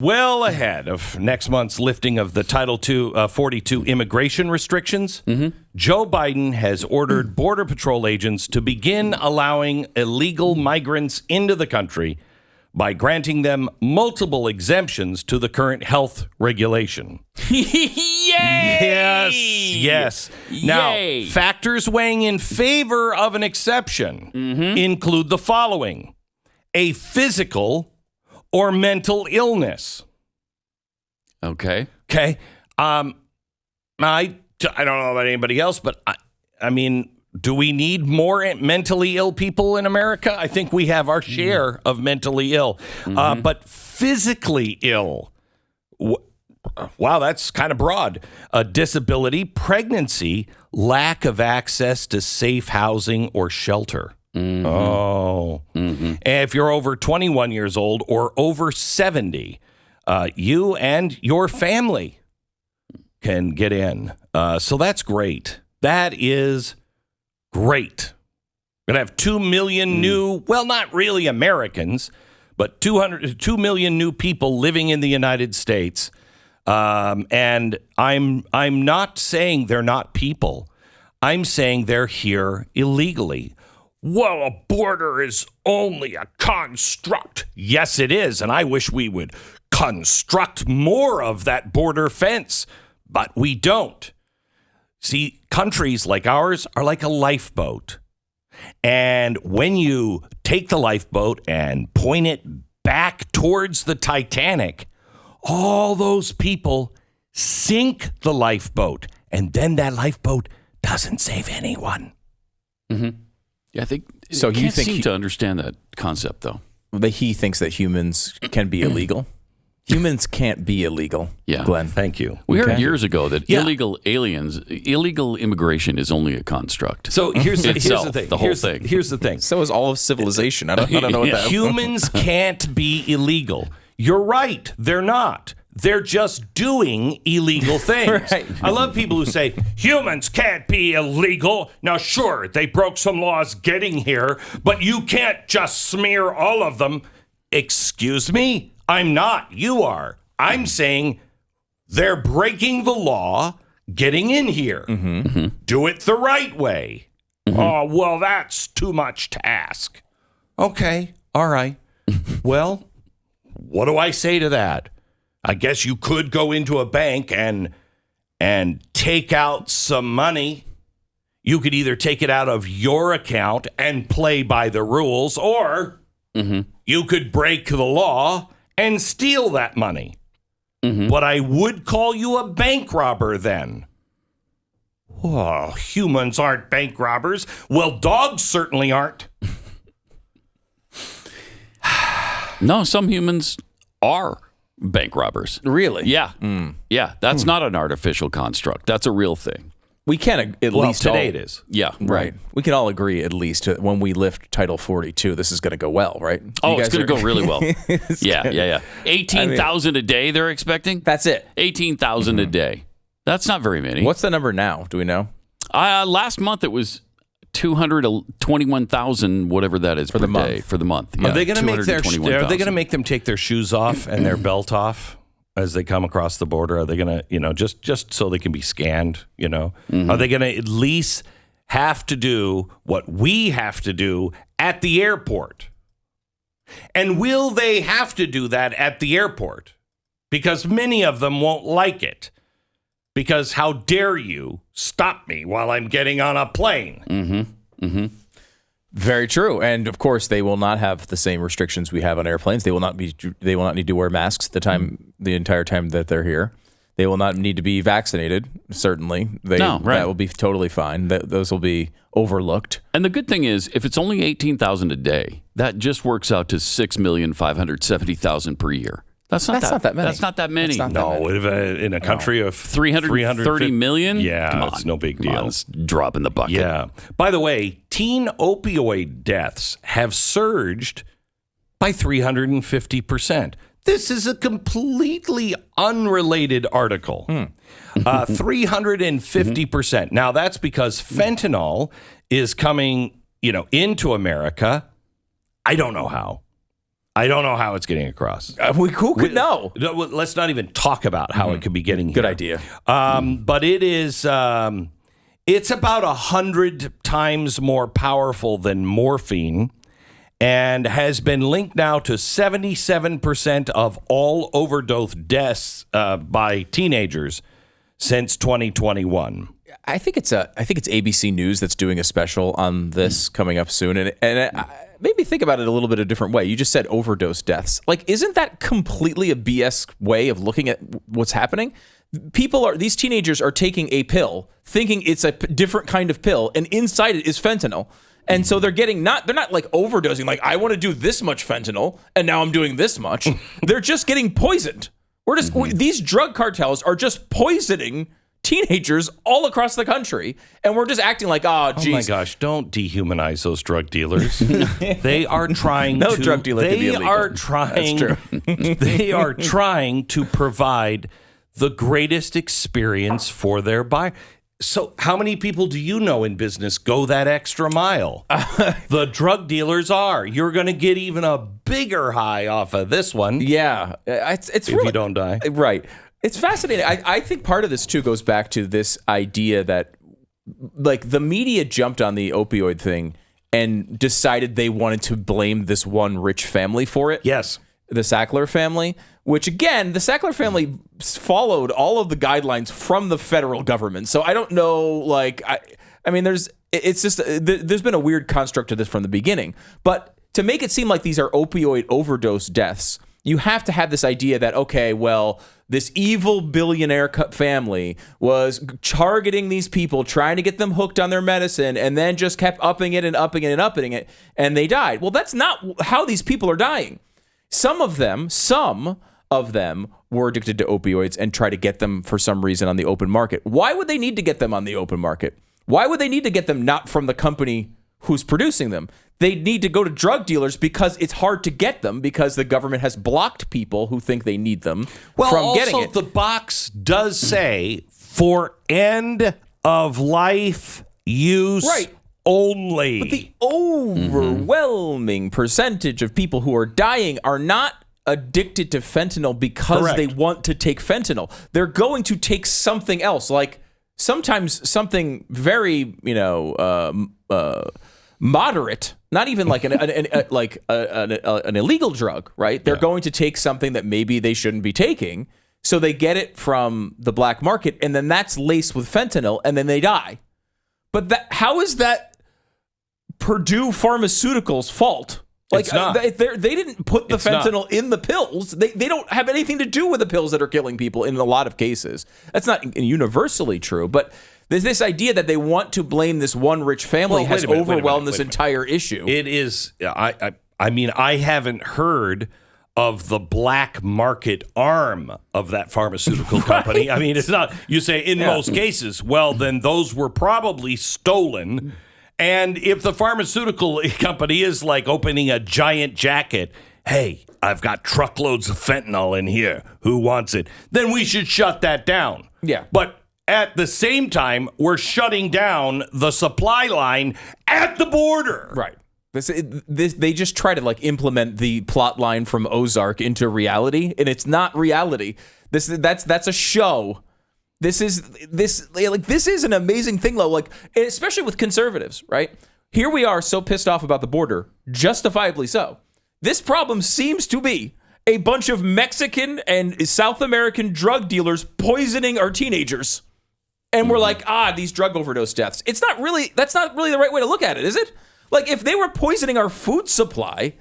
Well ahead of next month's lifting of the Title 42 immigration restrictions, Joe Biden has ordered Border Patrol agents to begin allowing illegal migrants into the country by granting them multiple exemptions to the current health regulation. Yay! Yes. Now, factors weighing in favor of an exception include the following: a physical or mental illness. Okay. I don't know about anybody else, but I mean, do we need more mentally ill people in America? I think we have our share of mentally ill. But physically ill, wow, that's kind of broad. A disability, pregnancy, lack of access to safe housing or shelter. And if you're over 21 years old or over 70, you and your family can get in. So that's great. That is great. We're going to have 2 million new, well, not really Americans, but 2 million new people living in the United States. And I'm not saying they're not people. I'm saying they're here illegally. Well, a border is only a construct. Yes, it is. And I wish we would construct more of that border fence, but we don't. See, countries like ours are like a lifeboat. And when you take the lifeboat and point it back towards the Titanic, all those people sink the lifeboat. And then that lifeboat doesn't save anyone. Yeah, I think so. You seem to understand that concept, though. He thinks that humans can be illegal. Humans can't be illegal. Yeah, Glenn. Thank you. We heard years ago that illegal immigration is only a construct. So here's the thing. The whole thing. Here's the thing. So is all of civilization. I don't know what that. Humans can't be illegal. You're right. They're not. They're just doing illegal things. Right. I love people who say, humans can't be illegal. Now, sure, they broke some laws getting here, but you can't just smear all of them. Excuse me? I'm not. You are. I'm saying they're breaking the law getting in here. Do it the right way. Oh, well, that's too much to ask. Okay. All right. Well, what do I say to that? I guess you could go into a bank and take out some money. You could either take it out of your account and play by the rules, or you could break the law and steal that money. But I would call you a bank robber then. Oh, humans aren't bank robbers. Well, dogs certainly aren't. No, some humans are bank robbers. Really? Yeah. Yeah, that's not an artificial construct. That's a real thing. We can at least today it is. Yeah. Right. We can all agree at least when we lift Title 42, this is going to go well, right? Oh, it's going to go really well. Yeah. 18,000 a day they're expecting? That's it. 18,000 a day. That's not very many. What's the number now? Do we know? Last month it was 221,000, whatever that is, for per the day month. For the month. Yeah, Are they going to make them take their shoes off and their belt off as they come across the border? Are they going to, just so they can be scanned? Are they going to at least have to do what we have to do at the airport? And will they have to do that at the airport? Because many of them won't like it. Because how dare you stop me while I'm getting on a plane? Very true. And of course, they will not have the same restrictions we have on airplanes. They will not need to wear masks the entire time that they're here. They will not need to be vaccinated. Certainly, that will be totally fine. Those will be overlooked. And the good thing is, if it's only 18,000 a day, that just works out to 6,570,000 per year. That's not that many. That's not that many. In a country of 330 million? Yeah, it's no big deal. It's drop in the bucket. Yeah. By the way, teen opioid deaths have surged by 350%. This is a completely unrelated article. 350%. Now, that's because fentanyl is coming, into America. I don't know how. I don't know how it's getting across. Who could know? Let's not even talk about how it could be getting here. Good idea. But it is, it's about 100 times more powerful than morphine and has been linked now to 77% of all overdose deaths by teenagers since 2021. I think it's ABC News that's doing a special on this coming up soon, and it made me think about it a little bit a different way. You just said overdose deaths. Like, isn't that completely a BS way of looking at what's happening? These teenagers are taking a pill, thinking it's a different kind of pill, and inside it is fentanyl. And so they're not like overdosing, like, I want to do this much fentanyl, and now I'm doing this much. They're just getting poisoned. These drug cartels are just poisoning teenagers all across the country, and we're just acting like, oh my gosh, don't dehumanize those drug dealers. They are trying no drug dealer can be illegal. They are trying to provide the greatest experience for their buyer. So how many people do you know in business go that extra mile? The drug dealers are. You're going to get even a bigger high off of this one. Yeah. It's if really, you don't die. Right. It's fascinating. I think part of this, too, goes back to this idea that, like, the media jumped on the opioid thing and decided they wanted to blame this one rich family for it. Yes. The Sackler family, which, again, the Sackler family followed all of the guidelines from the federal government. So I don't know, like, I mean, there's been a weird construct to this from the beginning. But to make it seem like these are opioid overdose deaths, you have to have this idea that, okay, well, this evil billionaire family was targeting these people, trying to get them hooked on their medicine, and then just kept upping it and upping it and upping it, and they died. Well, that's not how these people are dying. Some of them were addicted to opioids and try to get them for some reason on the open market. Why would they need to get them on the open market? Why would they need to get them not from the company who's producing them? They need to go to drug dealers because it's hard to get them because the government has blocked people who think they need them from getting it. Also, the box does say for end of life use only. But the overwhelming percentage of people who are dying are not addicted to fentanyl because they want to take fentanyl. They're going to take something else, like sometimes something very, moderate, not even like an illegal drug, right? They're going to take something that maybe they shouldn't be taking, so they get it from the black market, and then that's laced with fentanyl, and then they die. But how is that Purdue Pharmaceuticals' fault? Like, it's not. They didn't put the fentanyl in the pills. They don't have anything to do with the pills that are killing people in a lot of cases. That's not universally true, but there's this idea that they want to blame this one rich family has overwhelmed this entire issue. It is. I mean, I haven't heard of the black market arm of that pharmaceutical company. I mean, it's not. You say in most cases, well, then those were probably stolen. And if the pharmaceutical company is like opening a giant jacket, hey, I've got truckloads of fentanyl in here. Who wants it? Then we should shut that down. Yeah. But at the same time, we're shutting down the supply line at the border. Right. They just try to like implement the plot line from Ozark into reality, and it's not reality. That's a show. This is an amazing thing, though. Like, especially with conservatives, right? Here we are so pissed off about the border, justifiably so. This problem seems to be a bunch of Mexican and South American drug dealers poisoning our teenagers. And we're like, these drug overdose deaths. That's not really the right way to look at it, is it? Like, if they were poisoning our food supply,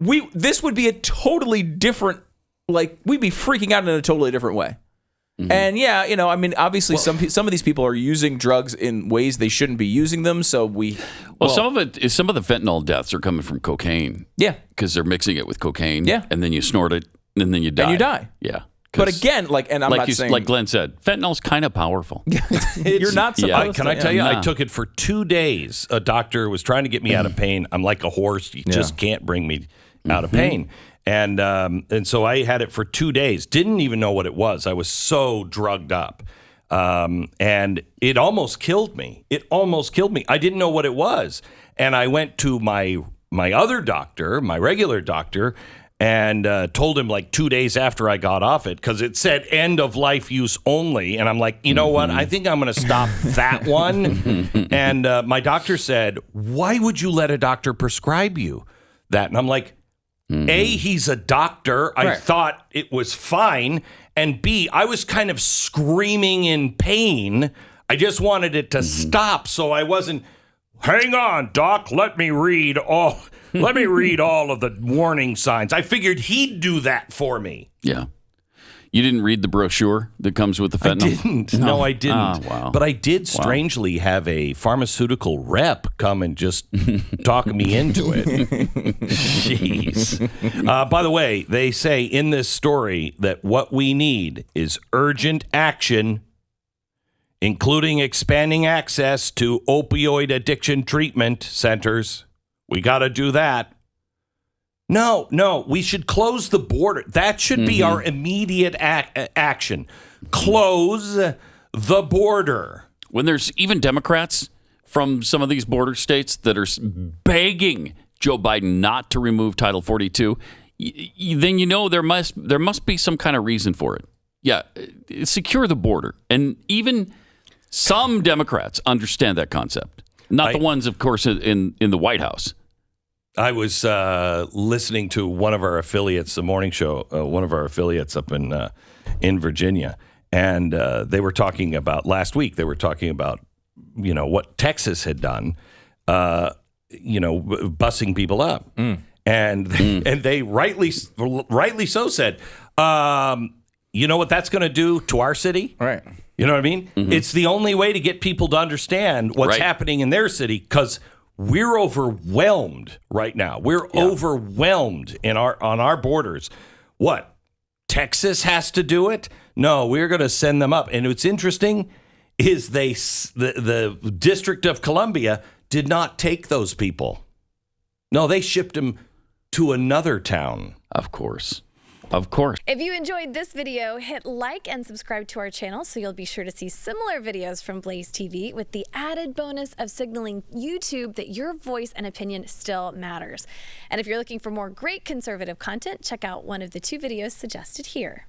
this would be a totally different, like, we'd be freaking out in a totally different way. And I mean, obviously some of these people are using drugs in ways they shouldn't be using them. So some of the fentanyl deaths are coming from cocaine. Yeah, because they're mixing it with cocaine. Yeah, and then you snort it, and then you die. And you die. Yeah. But again, like Glenn said, fentanyl's kind of powerful. You're not supposed to. Can I tell you, I took it for 2 days. A doctor was trying to get me out of pain. I'm like a horse. You just can't bring me out of pain. And so I had it for 2 days. Didn't even know what it was. I was so drugged up. And it almost killed me. I didn't know what it was. And I went to my other doctor, my regular doctor, and told him like 2 days after I got off it because it said end of life use only. And I'm like, you know what? I think I'm going to stop that one. And my doctor said, why would you let a doctor prescribe you that? And I'm like, A, he's a doctor. I thought it was fine. And B, I was kind of screaming in pain. I just wanted it to stop so I wasn't, hang on, doc, let me read all of the warning signs. I figured he'd do that for me. Yeah. You didn't read the brochure that comes with the fentanyl? I didn't. No, I didn't. Ah, wow. But I did strangely have a pharmaceutical rep come and just talk me into it. Jeez. By the way, they say in this story that what we need is urgent action, including expanding access to opioid addiction treatment centers. We got to do that. No, we should close the border. That should be our immediate action. Close the border. When there's even Democrats from some of these border states that are begging Joe Biden not to remove Title 42, then you know there must be some kind of reason for it. Yeah, secure the border. And even some Democrats understand that concept. Not the ones, of course, in the White House. I was listening to one of our affiliates, the morning show, one of our affiliates up in Virginia, and they were talking about last week. They were talking about what Texas had done, busing people up, and they rightly so said, you know what that's going to do to our city, Right. You know what I mean? It's the only way to get people to understand what's happening in their city because we're overwhelmed right now. We're overwhelmed on our borders. What? Texas has to do it? No, we're going to send them up. And what's interesting is the District of Columbia did not take those people. No, they shipped them to another town. Of course. Of course. If you enjoyed this video, hit like and subscribe to our channel so you'll be sure to see similar videos from BlazeTV with the added bonus of signaling YouTube that your voice and opinion still matters. And if you're looking for more great conservative content, check out one of the 2 videos suggested here.